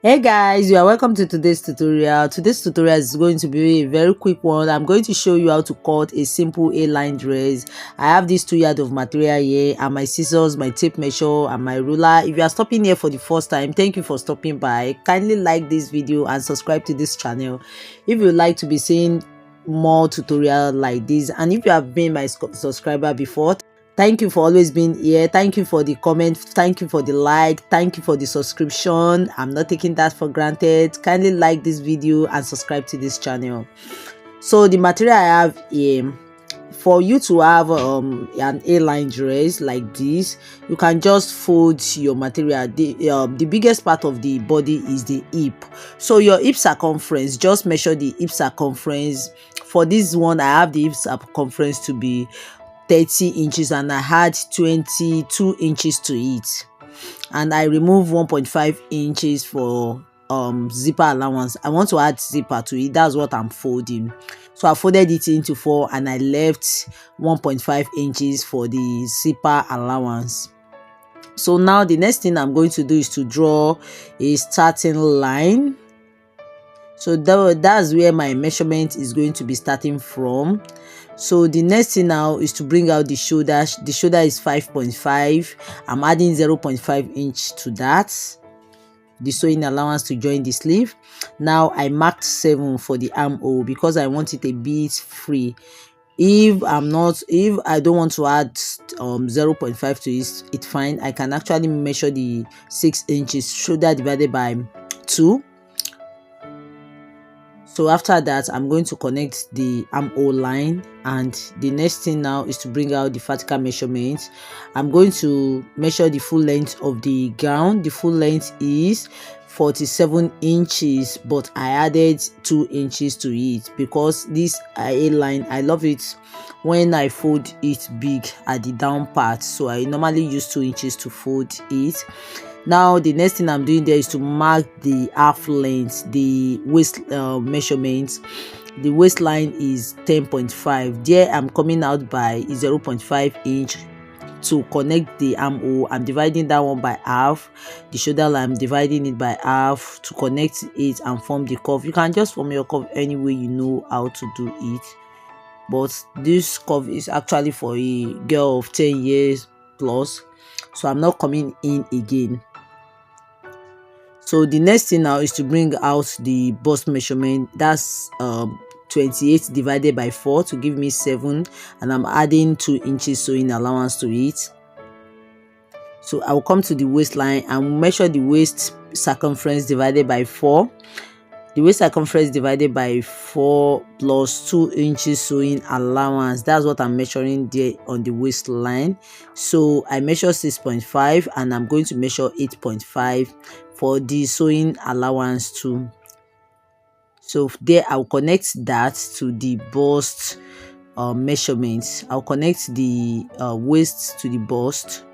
Hey guys, you are welcome to today's tutorial. Today's tutorial is going to be a very quick one. I'm going to show you how to cut a simple A-line dress. I have this 2 yards of material here and my scissors, my tape measure and my ruler. If you are stopping here for the first time, thank you for stopping by. Kindly like this video and subscribe to this channel if you would like to be seeing more tutorial like this, and if you have been my subscriber before, thank you for always being here. Thank you for the comment, thank you for the like, thank you for the subscription. I'm not taking that for granted. Kindly like this video and subscribe to this channel. So the material I have here, for you to have an A-line dress like this, you can just fold your material. The biggest part of the body is the hip, so your hip circumference, just measure the hip circumference. For this one, I have the hip circumference to be 30 inches and I had 22 inches to it, and I remove 1.5 inches for zipper allowance. I want to add zipper to it, that's what I'm folding. So I folded it into 4 and I left 1.5 inches for the zipper allowance. So now the next thing I'm going to do is to draw a starting line. So that's where my measurement is going to be starting from. So the next thing now is to bring out the shoulder. The shoulder is 5.5. I'm adding 0.5 inch to that, the sewing allowance to join the sleeve. Now I marked 7 for the armhole because I want it a bit free. If I don't want to add 0.5 to it, it's fine. I can actually measure the 6 inches shoulder divided by 2. So after that, I'm going to connect the armhole line, and the next thing now is to bring out the vertical measurement. I'm going to measure the full length of the gown. The full length is 47 inches, but I added 2 inches to it because this A-line, I love it when I fold it big at the down part, so I normally use 2 inches to fold it. Now the next thing I'm doing there is to mark the half length, the waist measurements. The waistline is 10.5. There I'm coming out by 0.5 inch to connect the armhole. I'm dividing that one by half. The shoulder line, I'm dividing it by half to connect it and form the curve. You can just form your curve any way you know how to do it, but this curve is actually for a girl of 10 years plus, so I'm not coming in again. So the next thing now is to bring out the bust measurement. That's 28 divided by 4 to give me 7, and I'm adding 2 inches sewing allowance to it. So I will come to the waistline and measure the waist circumference divided by 4. The waist circumference divided by 4 plus 2 inches sewing allowance. That's what I'm measuring there on the waistline. So I measure 6.5 and I'm going to measure 8.5 for the sewing allowance too. So there I'll connect that to the bust measurements. I'll connect the waist to the bust,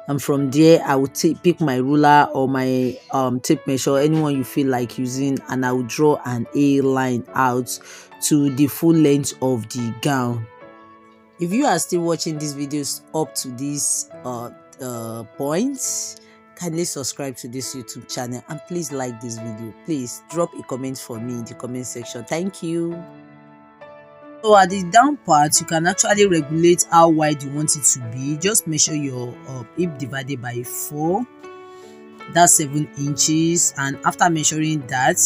and from there I will pick my ruler or my tape measure, anyone you feel like using, and I will draw an A line out to the full length of the gown. If you are still watching these videos up to this point, kindly subscribe to this YouTube channel and please like this video. Please drop a comment for me in the comment section. Thank you. So at the down part, you can actually regulate how wide you want it to be. Just measure your hip divided by 4. That's 7 inches, and after measuring that,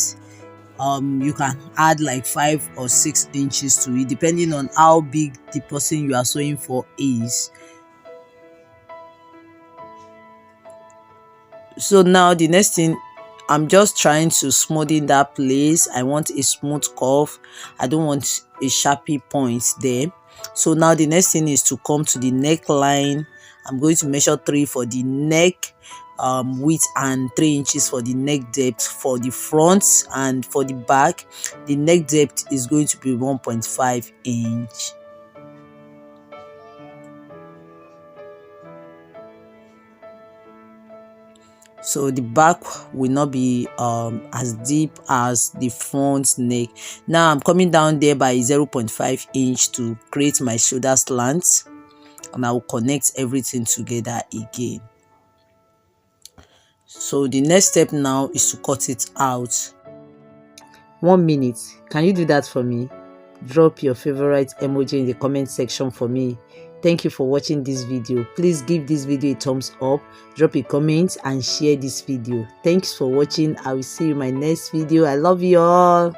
you can add like 5 or 6 inches to it depending on how big the person you are sewing for is. So now the next thing, I'm just trying to smoothen that place. I want a smooth curve. I don't want a sharpy point there. So now the next thing is to come to the neckline. I'm going to measure 3 for the neck width and 3 inches for the neck depth for the front, and for the back the neck depth is going to be 1.5 inch. So the back will not be as deep as the front neck. Now I'm coming down there by 0.5 inch to create my shoulder slant, and I will connect everything together again. So the next step now is to cut it out. 1 minute. Can you do that for me? Drop your favorite emoji in the comment section for me. Thank you for watching this video. Please give this video a thumbs up, drop a comment and share this video. Thanks for watching. I will see you in my next video. I love you all.